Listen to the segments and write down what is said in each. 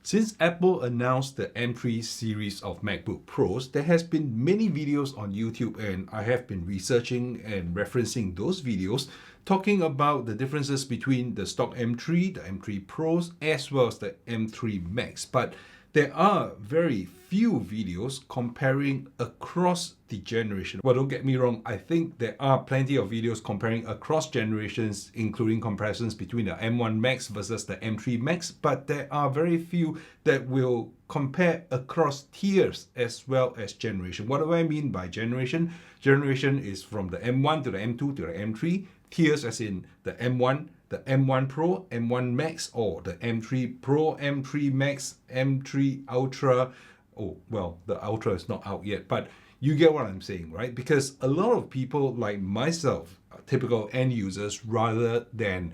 Since Apple announced the M3 series of MacBook Pros, there has been many videos on YouTube, and I have been researching and referencing those videos talking about the differences between the stock M3, the M3 Pros, as well as the M3 Max. But there are very few videos comparing across the generation. Well, don't get me wrong, I think there are plenty of videos comparing across generations, including comparisons between the M1 Max versus the M3 Max, but there are very few that will compare across tiers as well as generation. What do I mean by generation? Generation is from the M1 to the M2 to the M3. Tiers as in the M1, the M1 Pro, M1 Max, or the M3 Pro, M3 Max, M3 Ultra. Oh, well, the Ultra is not out yet, but you get what I'm saying, right? Because a lot of people like myself, typical end users, rather than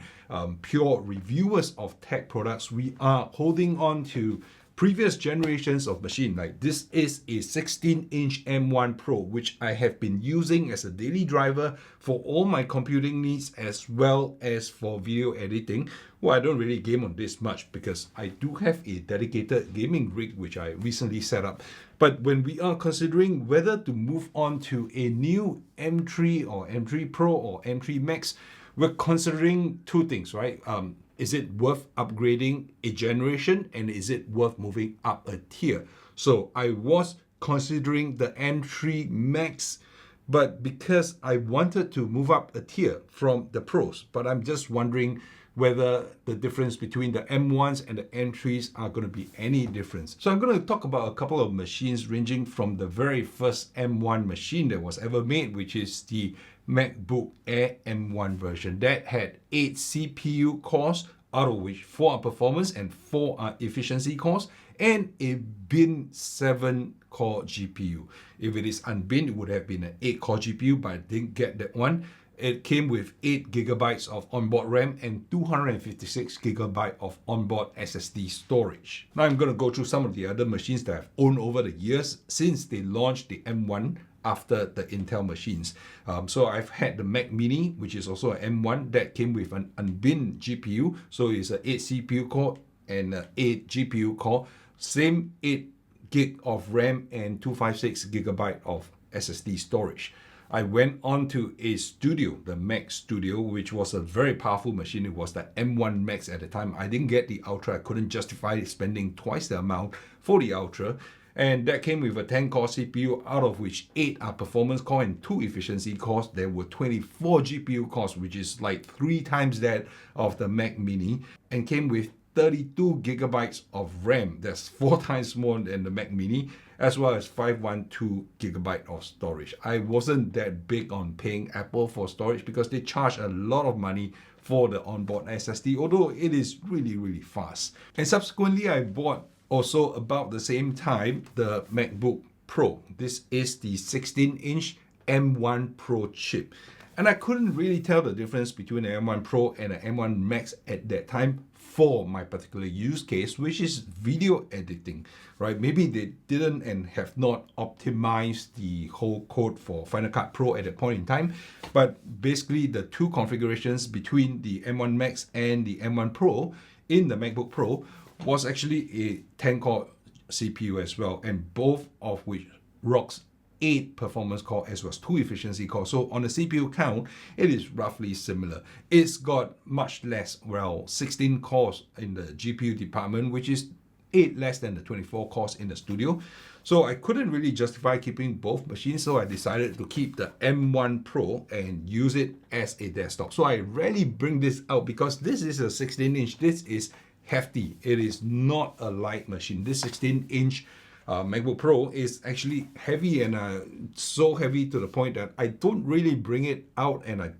pure reviewers of tech products, we are holding on to previous generations of machine. Like this is a 16-inch M1 Pro, which I have been using as a daily driver for all my computing needs as well as for video editing. Well, I don't really game on this much because I do have a dedicated gaming rig which I recently set up. But when we are considering whether to move on to a new M3 or M3 Pro or M3 Max, we're considering two things, right? Is it worth upgrading a generation, and is it worth moving up a tier? So I was considering the M3 Max, but because I wanted to move up a tier from the Pros, but I'm just wondering whether the difference between the M1s and the M3s are going to be any difference. So I'm going to talk about a couple of machines ranging from the very first M1 machine that was ever made, which is the MacBook Air M1 version that had 8 CPU cores, out of which 4 are performance and 4 are efficiency cores, and a bin 7 core GPU. If it is unbinned, it would have been an 8 core GPU, but I didn't get that one. It came with 8 gigabytes of onboard RAM and 256 gigabyte of onboard SSD storage. Now I'm going to go through some of the other machines that I've owned over the years since they launched the M1 after the Intel machines. So I've had the Mac Mini, which is also an M1 that came with an unbinned GPU. So it's an 8 CPU core and an 8 GPU core. Same 8 gig of RAM and 256 gigabyte of SSD storage. I went on to a Studio, the Mac Studio, which was a very powerful machine. It was the M1 Max at the time. I didn't get the Ultra. I couldn't justify spending twice the amount for the Ultra. And that came with a 10-core CPU, out of which 8 are performance core and 2 efficiency cores. There were 24 GPU cores, which is like 3 times that of the Mac Mini, and came with 32 gigabytes of RAM. That's 4 times more than the Mac Mini, as well as 512 gigabyte of storage. I wasn't that big on paying Apple for storage because they charge a lot of money for the onboard SSD, although it is really, really fast. And subsequently, I bought also about the same time the MacBook Pro. This is the 16-inch M1 Pro chip. And I couldn't really tell the difference between the M1 Pro and the M1 Max at that time for my particular use case, which is video editing, right? Maybe they didn't and have not optimized the whole code for Final Cut Pro at that point in time. But basically the two configurations between the M1 Max and the M1 Pro in the MacBook Pro was actually a 10-core CPU as well, and both of which rocks 8 performance core as well as 2 efficiency cores. So on the CPU count, it is roughly similar. It's got much less, 16 cores in the GPU department, which is 8 less than the 24 cores in the Studio. So I couldn't really justify keeping both machines, so I decided to keep the M1 Pro and use it as a desktop. So I rarely bring this out because this is a 16-inch. This is hefty. It is not a light machine. This 16-inch MacBook Pro is actually heavy, and so heavy to the point that I don't really bring it out, and I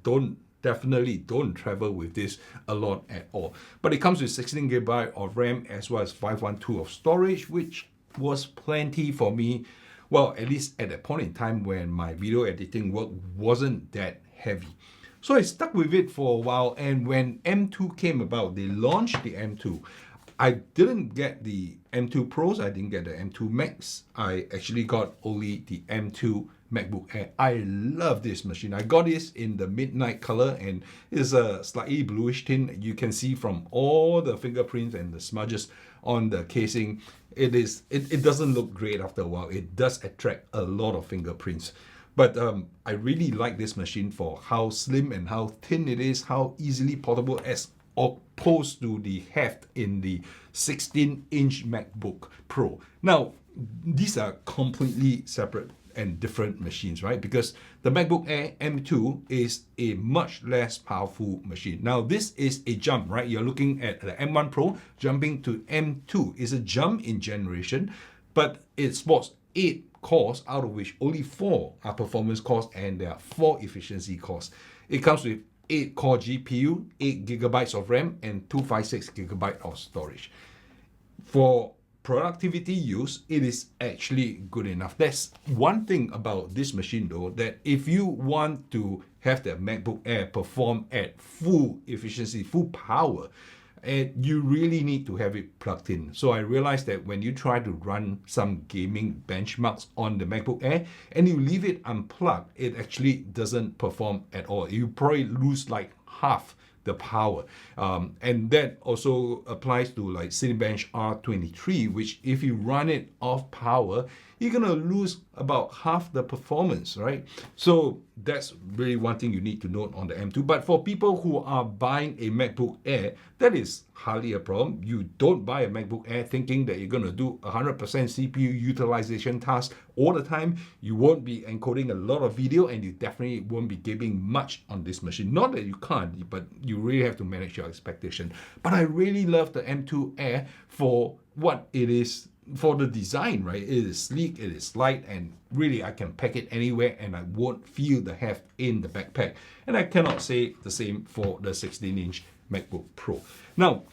definitely don't travel with this a lot at all. But it comes with 16 gigabyte of RAM as well as 512 of storage, which was plenty for me. Well, at least at that point in time when my video editing work wasn't that heavy. So I stuck with it for a while, and when M2 came about, they launched the M2. I didn't get the M2 Pros, I didn't get the M2 Max. I actually got only the M2 MacBook Air. I love this machine. I got this in the midnight color and it's a slightly bluish tint. You can see from all the fingerprints and the smudges on the casing, it doesn't look great after a while. It does attract a lot of fingerprints. But I really like this machine for how slim and how thin it is, how easily portable as opposed to the heft in the 16-inch MacBook Pro. Now, these are completely separate and different machines, right? Because the MacBook Air M2 is a much less powerful machine. Now, this is a jump, right? You're looking at the M1 Pro jumping to M2. It's a jump in generation, but it sports 8 cores, out of which only 4 are performance cores and there are 4 efficiency cores. It comes with 8-core GPU, 8 gigabytes of RAM, and 256 gigabytes of storage. For productivity use, it is actually good enough. That's one thing about this machine though, that if you want to have the MacBook Air perform at full efficiency, full power, and you really need to have it plugged in. So I realized that when you try to run some gaming benchmarks on the MacBook Air and you leave it unplugged, it actually doesn't perform at all. You probably lose like half the power. And that also applies to like Cinebench R23, which if you run it off power, you're gonna lose about half the performance, right? So that's really one thing you need to note on the M2. But for people who are buying a MacBook Air, that is hardly a problem. You don't buy a MacBook Air thinking that you're gonna do 100% CPU utilization task all the time. You won't be encoding a lot of video and you definitely won't be gaming much on this machine. Not that you can't, but you really have to manage your expectation. But I really love the M2 Air for what it is, for the design, right? It is sleek, it is light, and really I can pack it anywhere and I won't feel the heft in the backpack. And I cannot say the same for the 16-inch MacBook Pro. Now,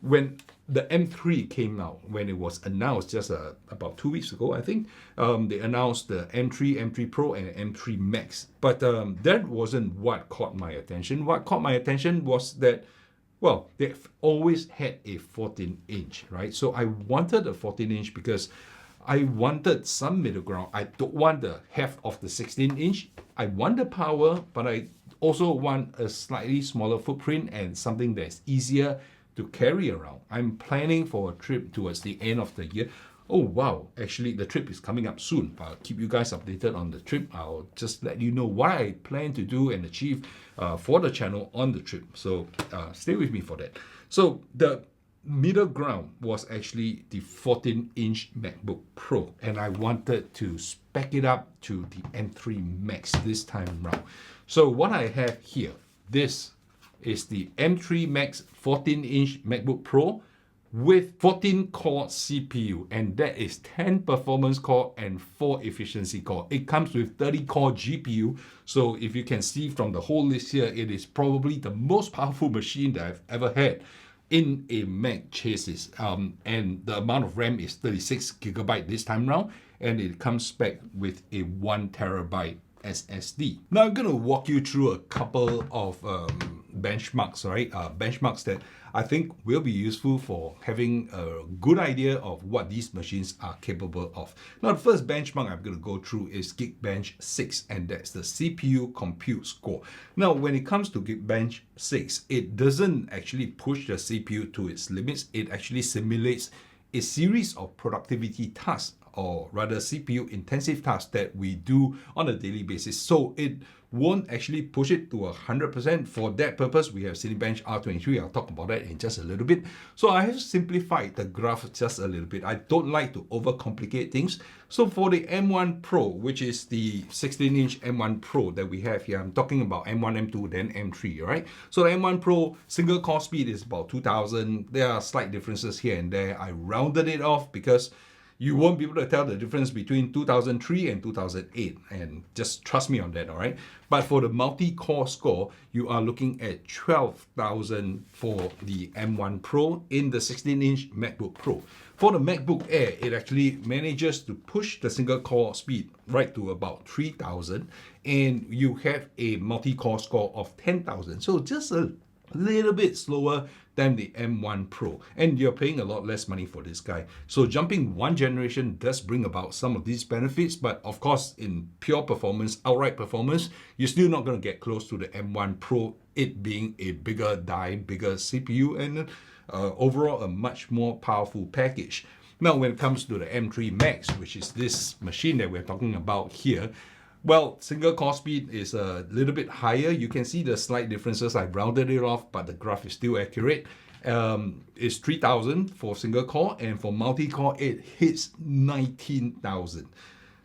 when the M3 came out, when it was announced just about 2 weeks ago, I think, they announced the M3, M3 Pro, and M3 Max. But that wasn't what caught my attention. What caught my attention was that, well, they've always had a 14-inch, right? So I wanted a 14-inch because I wanted some middle ground. I don't want the heft of the 16-inch. I want the power, but I also want a slightly smaller footprint and something that's easier to carry around. I'm planning for a trip towards the end of the year. Oh wow, actually the trip is coming up soon. I'll keep you guys updated on the trip. I'll just let you know what I plan to do and achieve for the channel on the trip. So stay with me for that. So the middle ground was actually the 14-inch MacBook Pro, and I wanted to spec it up to the M3 Max this time around. So what I have here, this is the M3 Max 14-inch MacBook Pro with 14-core CPU, and that is 10 performance core and 4 efficiency core. It comes with 30-core GPU, so if you can see from the whole list here, it is probably the most powerful machine that I've ever had in a Mac chassis. And the amount of RAM is 36 gigabyte this time around, and it comes back with a 1 terabyte SSD. Now I'm going to walk you through a couple of benchmarks, right? Benchmarks that I think will be useful for having a good idea of what these machines are capable of. Now, the first benchmark I'm going to go through is Geekbench 6, and that's the CPU compute score. Now, when it comes to Geekbench 6, it doesn't actually push the CPU to its limits. It actually simulates a series of productivity tasks, or rather CPU intensive tasks that we do on a daily basis. So it won't actually push it to 100%. For that purpose, we have Cinebench R23. I'll talk about that in just a little bit. So I have simplified the graph just a little bit. I don't like to overcomplicate things. So for the M1 Pro, which is the 16-inch M1 Pro that we have here, I'm talking about M1, M2, then M3, right? So the M1 Pro single core speed is about 2000. There are slight differences here and there. I rounded it off because you won't be able to tell the difference between 2003 and 2008, and just trust me on that, all right? But for the multi-core score, you are looking at 12,000 for the M1 Pro in the 16-inch MacBook Pro. For the MacBook Air, it actually manages to push the single core speed right to about 3,000, and you have a multi-core score of 10,000. So just a little bit slower than the M1 Pro, and you're paying a lot less money for this guy. So jumping one generation does bring about some of these benefits, but of course in pure performance, outright performance, you're still not going to get close to the M1 Pro, it being a bigger die, bigger CPU, and overall a much more powerful package. Now when it comes to the M3 Max, which is this machine that we're talking about here, well, single core speed is a little bit higher. You can see the slight differences. I rounded it off, but the graph is still accurate. It's 3,000 for single core, and for multi-core, it hits 19,000.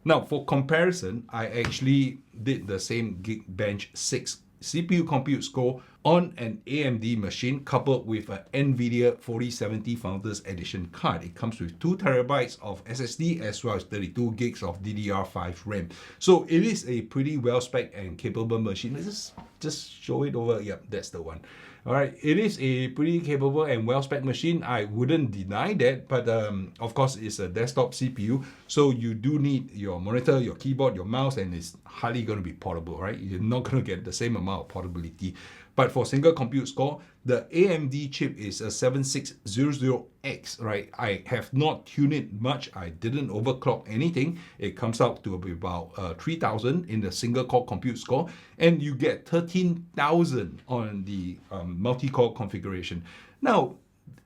Now, for comparison, I actually did the same Geekbench 6 CPU compute score on an AMD machine coupled with an NVIDIA 4070 Founders Edition card. It comes with 2 terabytes of SSD as well as 32 gigs of DDR5 RAM. So it is a pretty well-spec and capable machine. Let's just show it over. Yep, that's the one. All right, it is a pretty capable and well-spec machine. I wouldn't deny that, but of course it's a desktop CPU, so you do need your monitor, your keyboard, your mouse, and it's hardly going to be portable, right? You're not going to get the same amount of portability. But for single compute score, the AMD chip is a 7600X, right? I have not tuned it much. I didn't overclock anything. It comes out to about 3,000 in the single core compute score, and you get 13,000 on the multi-core configuration. Now,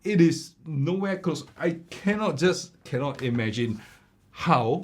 it is nowhere close. I cannot imagine how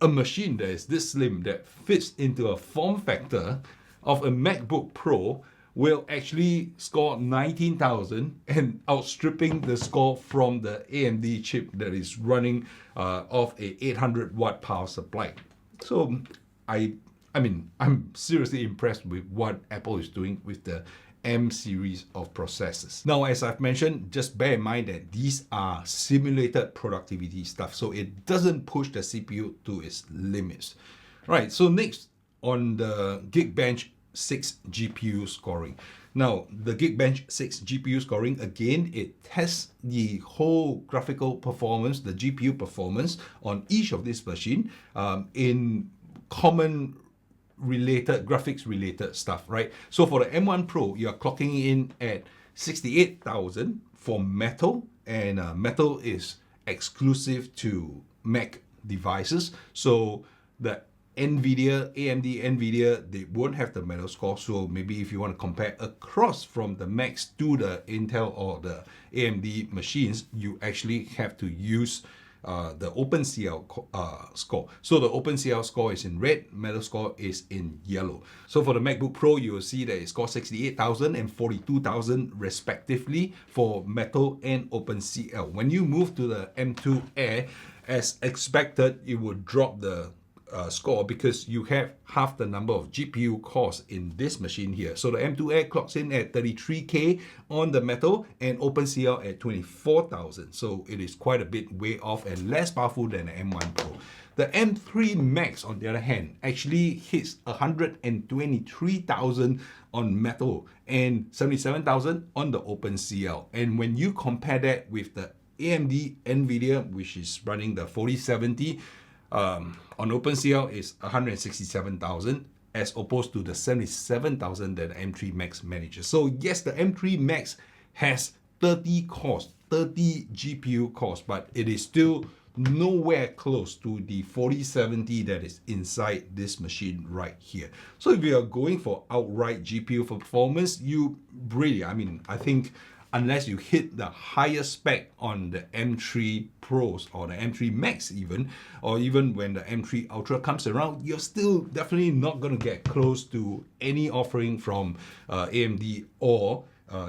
a machine that is this slim, that fits into a form factor of a MacBook Pro, will actually score 19,000 and outstripping the score from the AMD chip that is running off a 800 watt power supply. So I mean, I'm seriously impressed with what Apple is doing with the M series of processors. Now, as I've mentioned, just bear in mind that these are simulated productivity stuff, so it doesn't push the CPU to its limits. Right, so next on the Geekbench 6 GPU scoring. Now, the Geekbench 6 GPU scoring, again, it tests the whole graphical performance, the GPU performance on each of this machine in common related, graphics related stuff, right? So for the M1 Pro, you're clocking in at 68,000 for Metal, and Metal is exclusive to Mac devices. So the AMD, NVIDIA, they won't have the Metal score. So maybe if you want to compare across from the Macs to the Intel or the AMD machines, you actually have to use the OpenCL score. So the OpenCL score is in red, Metal score is in yellow. So for the MacBook Pro, you will see that it scores 68,000 and 42,000 respectively for Metal and OpenCL. When you move to the M2 Air, as expected, it would drop the score because you have half the number of GPU cores in this machine here. So the M2 Air clocks in at 33K on the Metal and OpenCL at 24,000. So it is quite a bit way off and less powerful than the M1 Pro. The M3 Max, on the other hand, actually hits 123,000 on Metal and 77,000 on the OpenCL. And when you compare that with the AMD NVIDIA, which is running the 4070, on OpenCL is 167,000 as opposed to the 77,000 that the M3 Max manages. So yes, the M3 Max has 30 cores, 30 GPU cores, but it is still nowhere close to the 4070 that is inside this machine right here. So if you are going for outright GPU for performance, you really, I think unless you hit the higher spec on the M3 Pros or the M3 Max even, or even when the M3 Ultra comes around, you're still definitely not going to get close to any offering from AMD or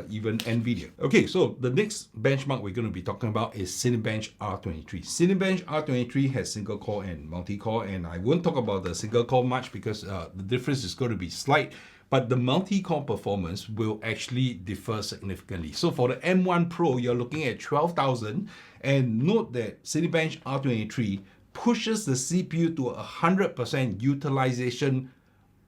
even NVIDIA. Okay, so the next benchmark we're going to be talking about is Cinebench R23. Cinebench R23 has single core and multi-core, and I won't talk about the single core much because the difference is going to be slight. But the multi-core performance will actually differ significantly. So for the M1 Pro, you're looking at 12,000. And note that Cinebench R23 pushes the CPU to 100% utilization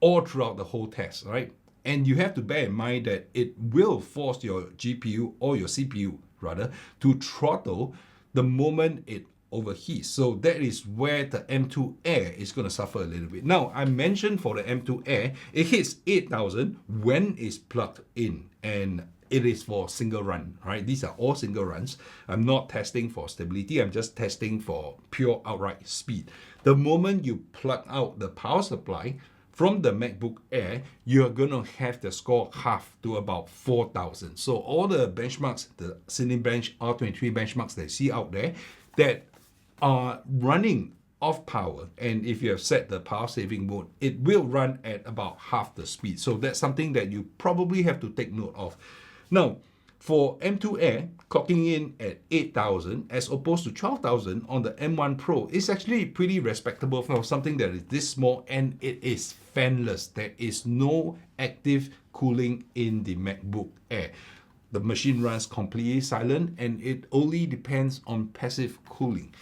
all throughout the whole test, right? And you have to bear in mind that it will force your GPU or your CPU rather to throttle the moment it overheats. So that is where the M2 Air is going to suffer a little bit. Now, I mentioned for the M2 Air, it hits 8,000 when it's plugged in. And it is for single run, right? These are all single runs. I'm not testing for stability. I'm just testing for pure outright speed. The moment you plug out the power supply from the MacBook Air, you're going to have the score half to about 4,000. So all the benchmarks, the Cinebench R23 benchmarks that you see out there that are running off power, and if you have set the power saving mode, it will run at about half the speed. So that's something that you probably have to take note of. Now, for M2 Air, clocking in at 8,000 as opposed to 12,000 on the M1 Pro is actually pretty respectable for something that is this small, and it is fanless. There is no active cooling in the MacBook Air. The machine runs completely silent, and it only depends on passive cooling.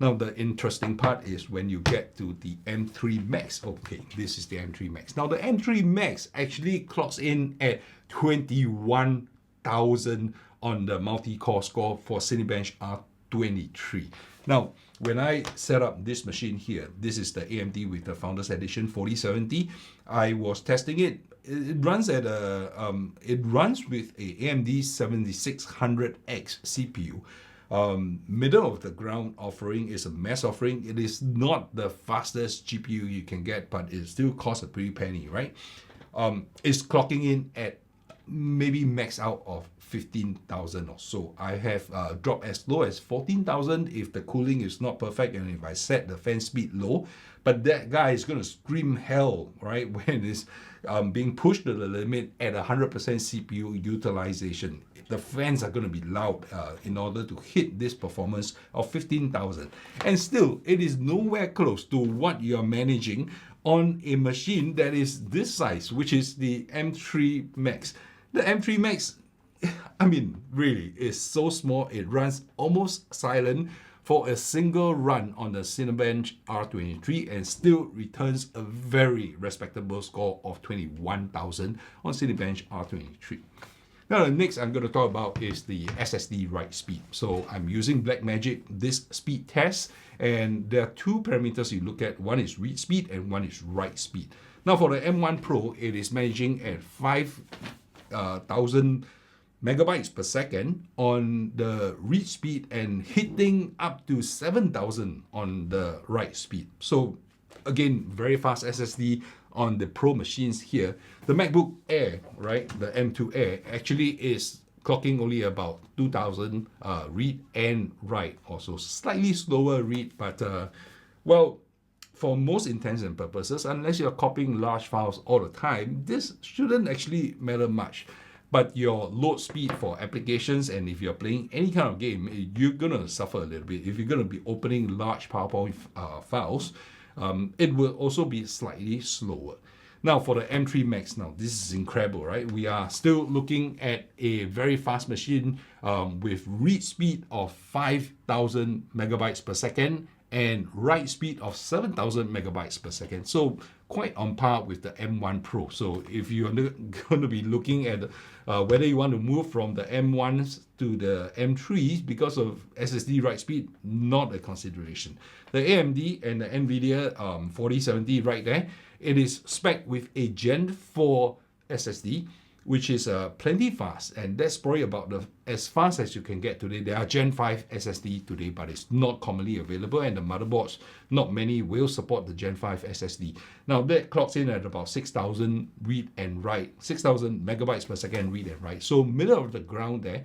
Now, the interesting part is when you get to the M3 Max. Okay, this is the M3 Max. Now, the M3 Max actually clocks in at 21,000 on the multi-core score for Cinebench R23. Now, when I set up this machine here, this is the AMD with the Founders Edition 4070. I was testing it. It runs with a AMD 7600X CPU. Middle of the ground offering is a mass offering. It is not the fastest GPU you can get, but it still costs a pretty penny, right? It's clocking in at maybe max out of 15,000 or so. I have dropped as low as 14,000 if the cooling is not perfect and if I set the fan speed low. But that guy is going to scream hell, right, when it's being pushed to the limit at 100% CPU utilization. The fans are going to be loud in order to hit this performance of 15,000. And still, it is nowhere close to what you're managing on a machine that is this size, which is the M3 Max. The M3 Max, I mean, really, is so small, it runs almost silent for a single run on the Cinebench R23 and still returns a very respectable score of 21,000 on Cinebench R23. Now, the next I'm going to talk about is the SSD write speed. So I'm using Blackmagic this speed test, and there are two parameters you look at. One is read speed and one is write speed. Now, for the M1 Pro, it is managing at 5,000 megabytes per second on the read speed and hitting up to 7,000 on the write speed. So again, very fast SSD on the Pro machines here. The MacBook Air, right, the M2 Air, actually is clocking only about 2,000 read and write. Also slightly slower read, but well, for most intents and purposes, unless you're copying large files all the time, this shouldn't actually matter much. But your load speed for applications, and if you're playing any kind of game, you're going to suffer a little bit. If you're going to be opening large PowerPoint files, it will also be slightly slower. Now, for the M3 Max, now this is incredible, right? We are still looking at a very fast machine with read speed of 5,000 megabytes per second and write speed of 7,000 megabytes per second. So quite on par with the M1 Pro. So if you're going to be looking at whether you want to move from the M1s to the M3s because of SSD write speed, not a consideration. The AMD and the NVIDIA 4070 right there, it is spec'd with a Gen 4 SSD, which is plenty fast, and that's probably about as fast as you can get today. There are Gen 5 SSD today, but it's not commonly available, and the motherboards, not many will support the Gen 5 SSD. Now that clocks in at about 6,000 read and write, 6,000 megabytes per second read and write. So middle of the ground there,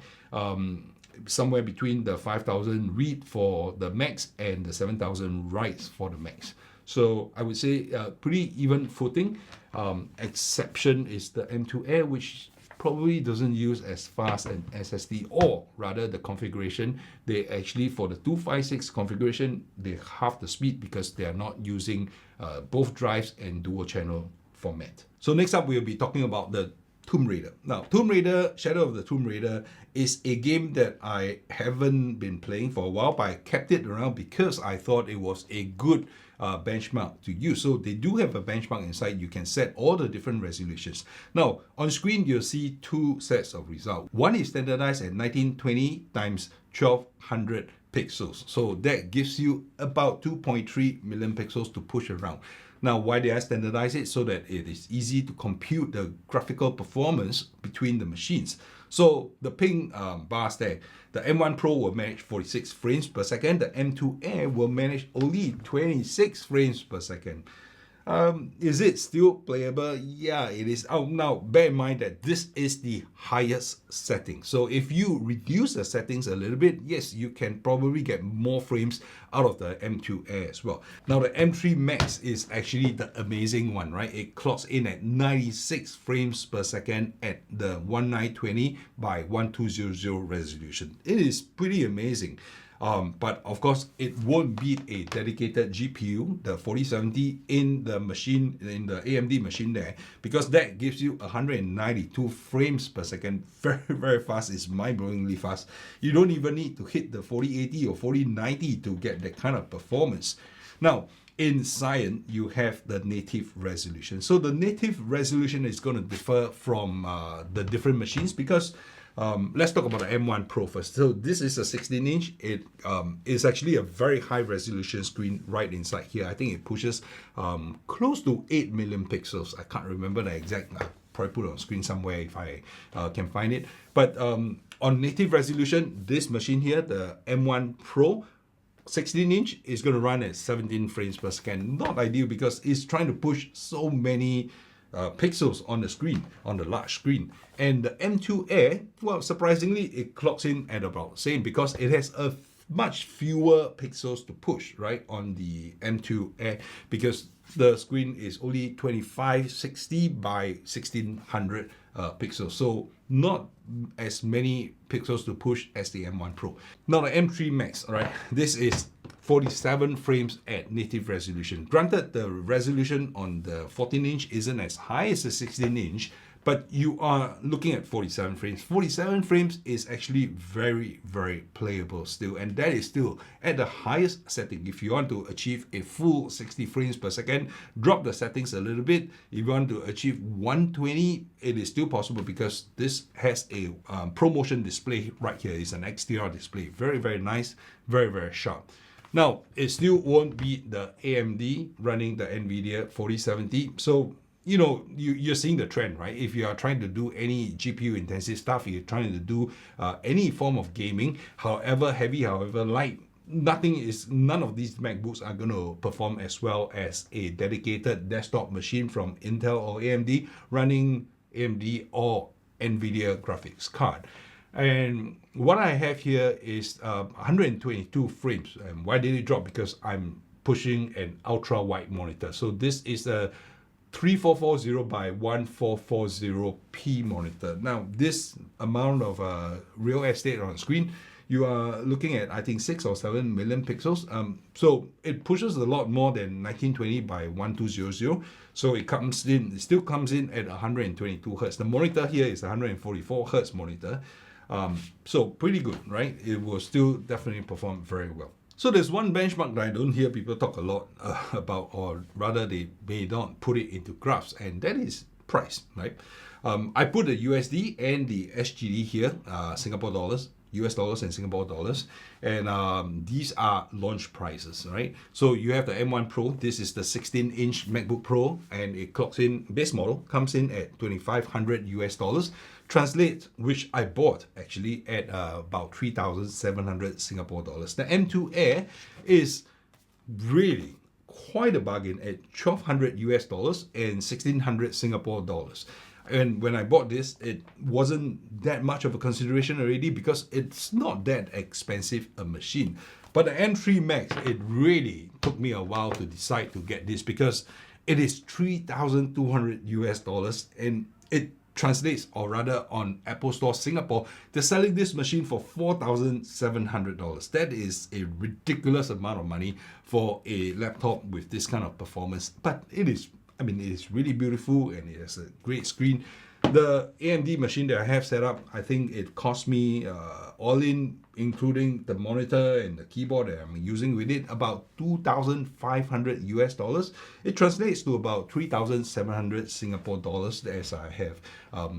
somewhere between the 5,000 read for the Max and the 7,000 writes for the Max. So I would say pretty even footing. Exception is the M2 Air, which probably doesn't use as fast an SSD, or rather the configuration. They actually, for the 256 configuration, they halve the speed because they are not using both drives and dual channel format. So next up, we'll be talking about the Tomb Raider. Now, Tomb Raider, Shadow of the Tomb Raider is a game that I haven't been playing for a while, but I kept it around because I thought it was a good benchmark to use. So they do have a benchmark inside. You can set all the different resolutions. Now, on screen, you'll see two sets of results. One is standardized at 1920 times 1200 pixels. So that gives you about 2.3 million pixels to push around. Now, why did I standardize it? So that it is easy to compute the graphical performance between the machines. So the pink bars there, the M1 Pro will manage 46 frames per second. The M2 Air will manage only 26 frames per second. Is it still playable? Yeah, it is. Oh, now bear in mind that this is the highest setting. So if you reduce the settings a little bit, yes, you can probably get more frames out of the M2 Air as well. Now the M3 Max is actually the amazing one, right? It clocks in at 96 frames per second at the 1920 by 1200 resolution. It is pretty amazing. But of course, it won't beat a dedicated GPU, the 4070 in the machine, in the AMD machine there, because that gives you 192 frames per second. Very, very fast. It's mind-blowingly fast. You don't even need to hit the 4080 or 4090 to get that kind of performance. Now, in Cyan, you have the native resolution. So the native resolution is going to differ from the different machines because let's talk about the M1 Pro first. So this is a 16-inch. It is actually a very high resolution screen right inside here. I think it pushes close to 8 million pixels. I can't remember the exact. I'll probably put it on screen somewhere if I can find it. But on native resolution, this machine here, the M1 Pro, 16-inch is going to run at 17 frames per second. Not ideal because it's trying to push so many pixels on the screen, on the large screen. And the M2 Air, well, surprisingly, it clocks in at about the same because it has a much fewer pixels to push, right, on the M2 Air because the screen is only 2560 by 1600 pixels. So not as many pixels to push as the M1 Pro. Now the M3 Max, all right, this is 47 frames at native resolution. Granted, the resolution on the 14-inch isn't as high as the 16-inch, but you are looking at 47 frames. 47 frames is actually very, very playable still, and that is still at the highest setting. If you want to achieve a full 60 frames per second, drop the settings a little bit. If you want to achieve 120, it is still possible because this has a ProMotion display right here. It's an XDR display. Very, very nice, very, very sharp. Now, it still won't beat the AMD running the NVIDIA 4070. So, you know, you're seeing the trend, right? If you are trying to do any GPU intensive stuff, you're trying to do any form of gaming, however heavy, however light, none of these MacBooks are going to perform as well as a dedicated desktop machine from Intel or AMD running AMD or NVIDIA graphics card. And what I have here is 122 frames. And why did it drop? Because I'm pushing an ultra wide monitor. So this is a 3440 by 1440p monitor. Now this amount of real estate on screen, you are looking at I think 6 or 7 million pixels. So it pushes a lot more than 1920 by 1200. So it still comes in at 122 hertz. The monitor here is 144 hertz monitor. So pretty good, right? It will still definitely perform very well. So there's one benchmark that I don't hear people talk a lot about, or rather they may not put it into graphs, and that is price, right? I put the USD and the SGD here, Singapore dollars, US dollars and Singapore dollars, and these are launch prices, right? So you have the M1 Pro. This is the 16-inch MacBook Pro, and it clocks in, base model comes in at 2,500 US dollars. Translate, which I bought actually at about 3,700 Singapore dollars. The M2 Air is really quite a bargain at 1,200 US dollars and 1,600 Singapore dollars. And when I bought this, it wasn't that much of a consideration already because it's not that expensive a machine. But the M3 Max, it really took me a while to decide to get this because it is 3,200 US dollars, and it translates, or rather on Apple Store Singapore, they're selling this machine for $4,700. That is a ridiculous amount of money for a laptop with this kind of performance. But it is really beautiful and it has a great screen. The AMD machine that I have set up, I think it cost me all in, including the monitor and the keyboard that I'm using with it, about 2,500 US dollars. It translates to about 3,700 Singapore dollars as I have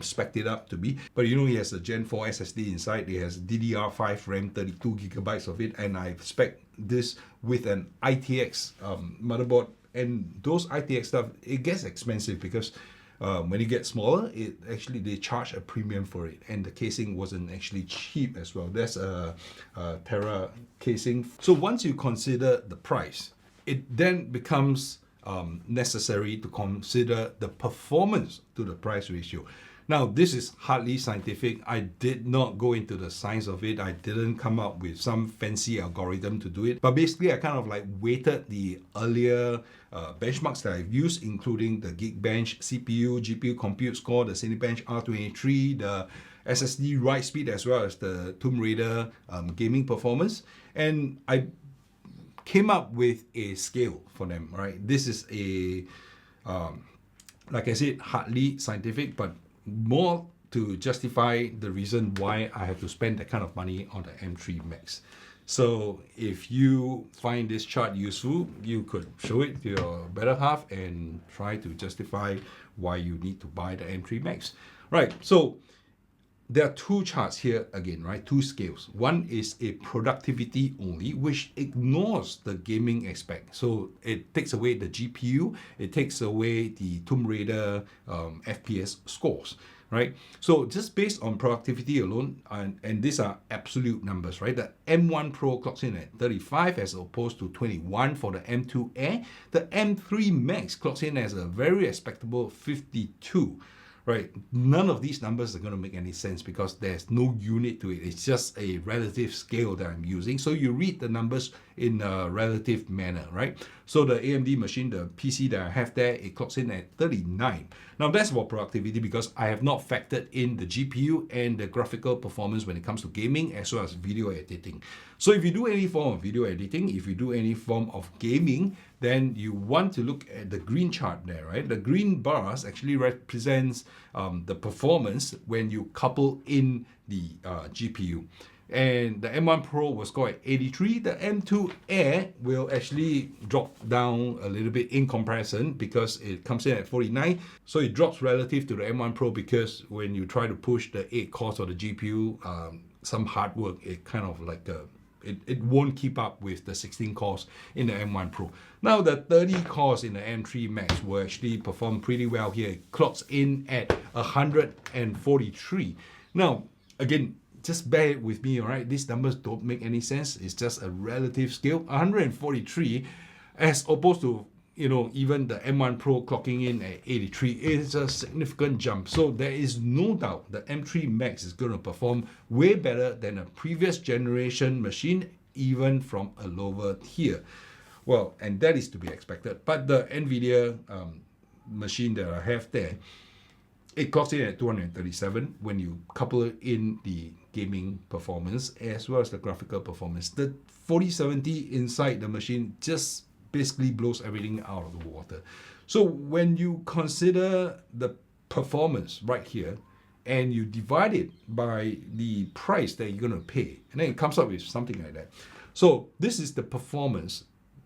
spec'd it up to be. But you know, it has a Gen 4 SSD inside. It has DDR5 RAM, 32 gigabytes of it, and I've spec'd this with an ITX motherboard. And those ITX stuff, it gets expensive because When you get smaller, they charge a premium for it, and the casing wasn't actually cheap as well. That's a Terra casing. So once you consider the price, it then becomes necessary to consider the performance to the price ratio. Now, this is hardly scientific. I did not go into the science of it. I didn't come up with some fancy algorithm to do it. But basically, I kind of like weighted the earlier benchmarks that I've used, including the Geekbench CPU, GPU compute score, the Cinebench R23, the SSD write speed, as well as the Tomb Raider gaming performance. And I came up with a scale for them, right? This is a, like I said, hardly scientific, but more to justify the reason why I have to spend that kind of money on the M3 Max. So if you find this chart useful, you could show it to your better half and try to justify why you need to buy the M3 Max. Right, so there are two charts here again, right? Two scales. One is a productivity only, which ignores the gaming aspect. So it takes away the GPU, it takes away the Tomb Raider FPS scores, right? So just based on productivity alone, and these are absolute numbers, right? The M1 Pro clocks in at 35 as opposed to 21 for the M2 Air. The M3 Max clocks in as a very respectable 52. Right, none of these numbers are going to make any sense because there's no unit to it. It's just a relative scale that I'm using. So you read the numbers in a relative manner, right? So the AMD machine, the PC that I have there, it clocks in at 39. Now that's for productivity because I have not factored in the GPU and the graphical performance when it comes to gaming as well as video editing. So if you do any form of video editing, if you do any form of gaming, then you want to look at the green chart there, right? The green bars actually represents the performance when you couple in the GPU. And the M1 Pro will score at 83. The M2 Air will actually drop down a little bit in comparison because it comes in at 49. So it drops relative to the M1 Pro because when you try to push the 8 cores of the GPU, some hard work, it kind of like it won't keep up with the 16 cores in the M1 Pro. Now the 30 cores in the M3 Max will actually perform pretty well here. It clocks in at 143. Now, again, just bear with me, all right? These numbers don't make any sense. It's just a relative scale. 143 as opposed to, you know, even the M1 Pro clocking in at 83 is a significant jump. So there is no doubt the M3 Max is going to perform way better than a previous generation machine, even from a lower tier. Well, and that is to be expected. But the NVIDIA machine that I have there, it clocks in at 237 when you couple in the gaming performance as well as the graphical performance. The 4070 inside the machine just basically blows everything out of the water. So when you consider the performance right here and you divide it by the price that you're going to pay, and then it comes up with something like that. So this is the performance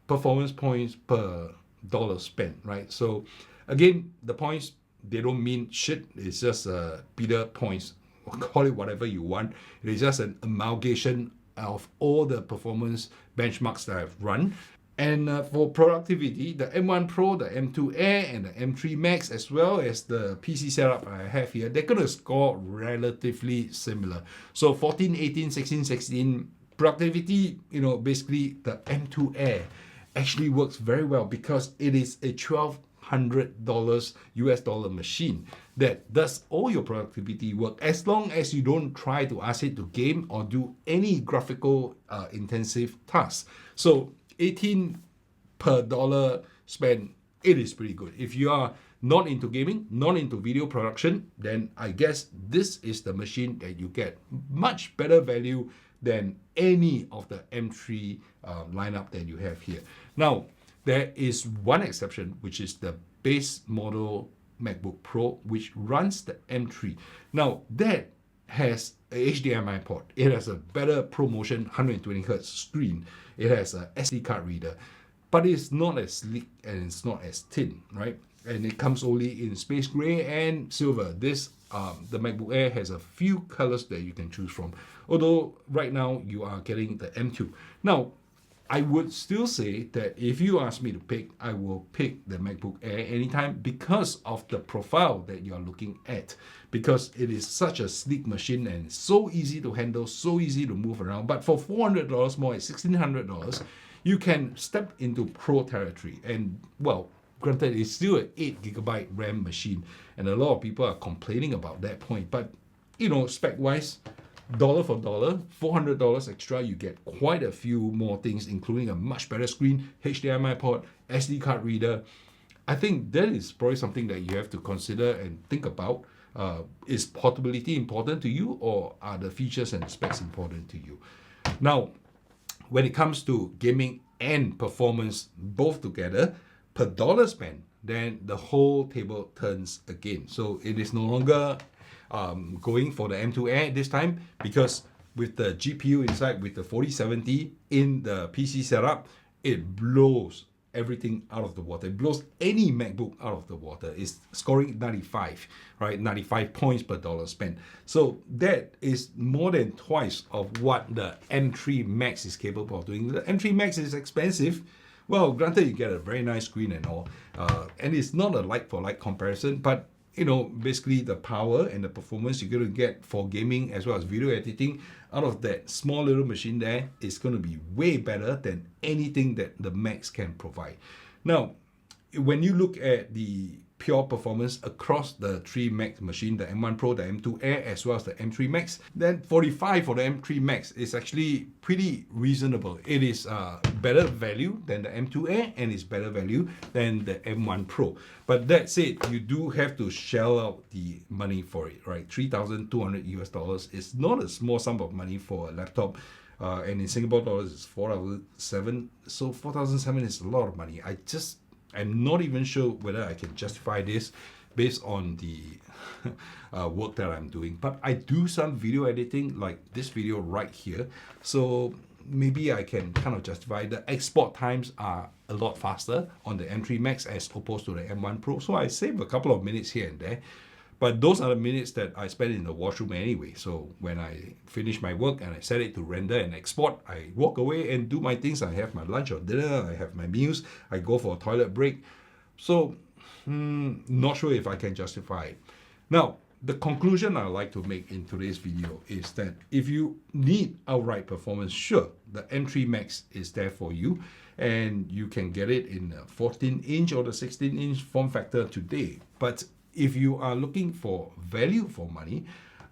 points per dollar spent, right? So again, the points, they don't mean shit. It's just beta points. Call it whatever you want. It is just an amalgamation of all the performance benchmarks that I've run. And for productivity, the M1 Pro, the M2 Air, and the M3 Max, as well as the PC setup I have here, they're going to score relatively similar. So 14, 18, 16, 16, productivity, you know, basically the M2 Air actually works very well because it is a $1,200 US dollar machine that does all your productivity work as long as you don't try to ask it to game or do any graphical intensive tasks. So 18 per dollar spent, it is pretty good. If you are not into gaming, not into video production, then I guess this is the machine that you get much better value than any of the M3 lineup that you have here. Now, there is one exception, which is the base model MacBook Pro, which runs the M3. Now, that has a HDMI port. It has a better ProMotion 120Hz screen. It has a SD card reader, but it's not as sleek and it's not as thin, right? And it comes only in space gray and silver. This the MacBook Air has a few colors that you can choose from. Although right now you are getting the M2. Now, I would still say that if you ask me to pick, I will pick the MacBook Air anytime because of the profile that you're looking at. Because it is such a sleek machine and it's so easy to handle, so easy to move around. But for $400 more, at $1,600, you can step into pro territory. And well, granted, it's still an 8GB RAM machine, and a lot of people are complaining about that point. But spec-wise, dollar for dollar, $400 extra, you get quite a few more things, including a much better screen, HDMI port, SD card reader. I think that is probably something that you have to consider and think about. Is portability important to you, or are the features and specs important to you? Now, when it comes to gaming and performance both together, per dollar spent, then the whole table turns again. So it is no longer going for the M2 Air this time, because with the GPU inside, with the 4070 in the PC setup, it blows everything out of the water. It blows any MacBook out of the water. It's scoring 95, right? 95 points per dollar spent. So that is more than twice of what the M3 Max is capable of doing. The M3 Max is expensive. Well, granted, you get a very nice screen and all, and it's not a like-for-like comparison, but basically the power and the performance you're going to get for gaming as well as video editing out of that small little machine there is going to be way better than anything that the Max can provide. Now, when you look at the pure performance across the three Max machine, the M1 Pro, the M2 Air, as well as the M3 Max, then 45 for the M3 Max is actually pretty reasonable. It is better value than the M2 Air, and it's better value than the M1 Pro. But that said, you do have to shell out the money for it, right? $3,200 is not a small sum of money for a laptop. And in Singapore dollars, it's 4,700. So 4,700 is a lot of money. I'm not even sure whether I can justify this based on the work that I'm doing. But I do some video editing, like this video right here. So maybe I can kind of justify. The export times are a lot faster on the M3 Max as opposed to the M1 Pro. So I save a couple of minutes here and there. But those are the minutes that I spend in the washroom anyway. So when I finish my work and I set it to render and export, I walk away and do my things. I have my lunch or dinner, I have my meals, I go for a toilet break. So, not sure if I can justify it. Now, the conclusion I'd like to make in today's video is that if you need outright performance, sure, the M3 Max is there for you, and you can get it in the 14-inch or the 16-inch form factor today. But if you are looking for value for money,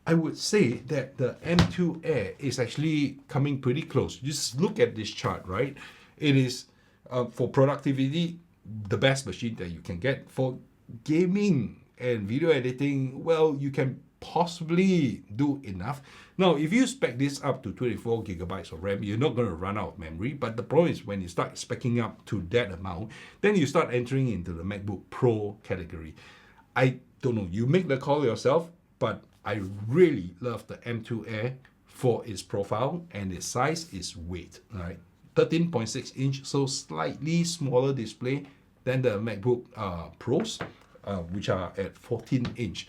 I would say that the M2 Air is actually coming pretty close. Just look at this chart, right? It is, for productivity, the best machine that you can get. For gaming and video editing, well, you can possibly do enough. Now, if you spec this up to 24 gigabytes of RAM, you're not going to run out of memory. But the problem is when you start speccing up to that amount, then you start entering into the MacBook Pro category. I don't know, you make the call yourself, but I really love the M2 Air for its profile and its size, its weight, right? 13.6 inch, so slightly smaller display than the MacBook Pros, which are at 14 inch.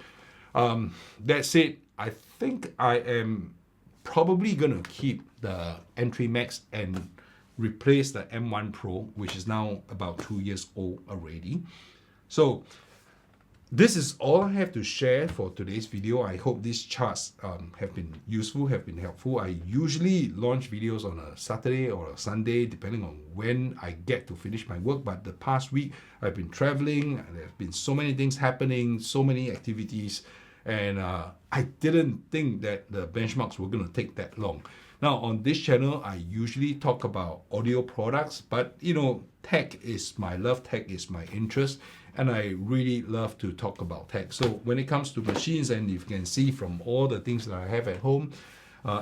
That said, I think I am probably going to keep the M3 Max and replace the M1 Pro, which is now about 2 years old already. So this is all I have to share for today's video. I hope these charts have been useful, have been helpful. I usually launch videos on a Saturday or a Sunday, depending on when I get to finish my work. But the past week, I've been traveling, and there have been so many things happening, so many activities, and I didn't think that the benchmarks were going to take that long. Now, on this channel, I usually talk about audio products, but tech is my love, tech is my interest, and I really love to talk about tech. So when it comes to machines, and you can see from all the things that I have at home,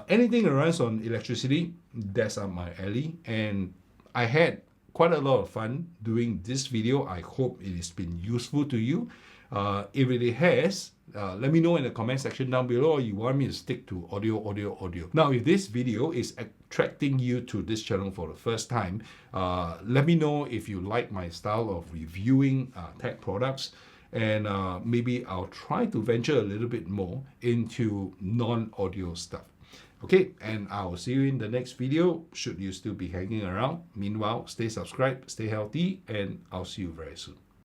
anything that runs on electricity, that's up my alley. And I had quite a lot of fun doing this video. I hope it has been useful to you. If it has, let me know in the comment section down below, or you want me to stick to audio. Now, if this video is attracting you to this channel for the first time, let me know if you like my style of reviewing tech products, and maybe I'll try to venture a little bit more into non-audio stuff. Okay, and I'll see you in the next video, should you still be hanging around. Meanwhile, stay subscribed, stay healthy, and I'll see you very soon.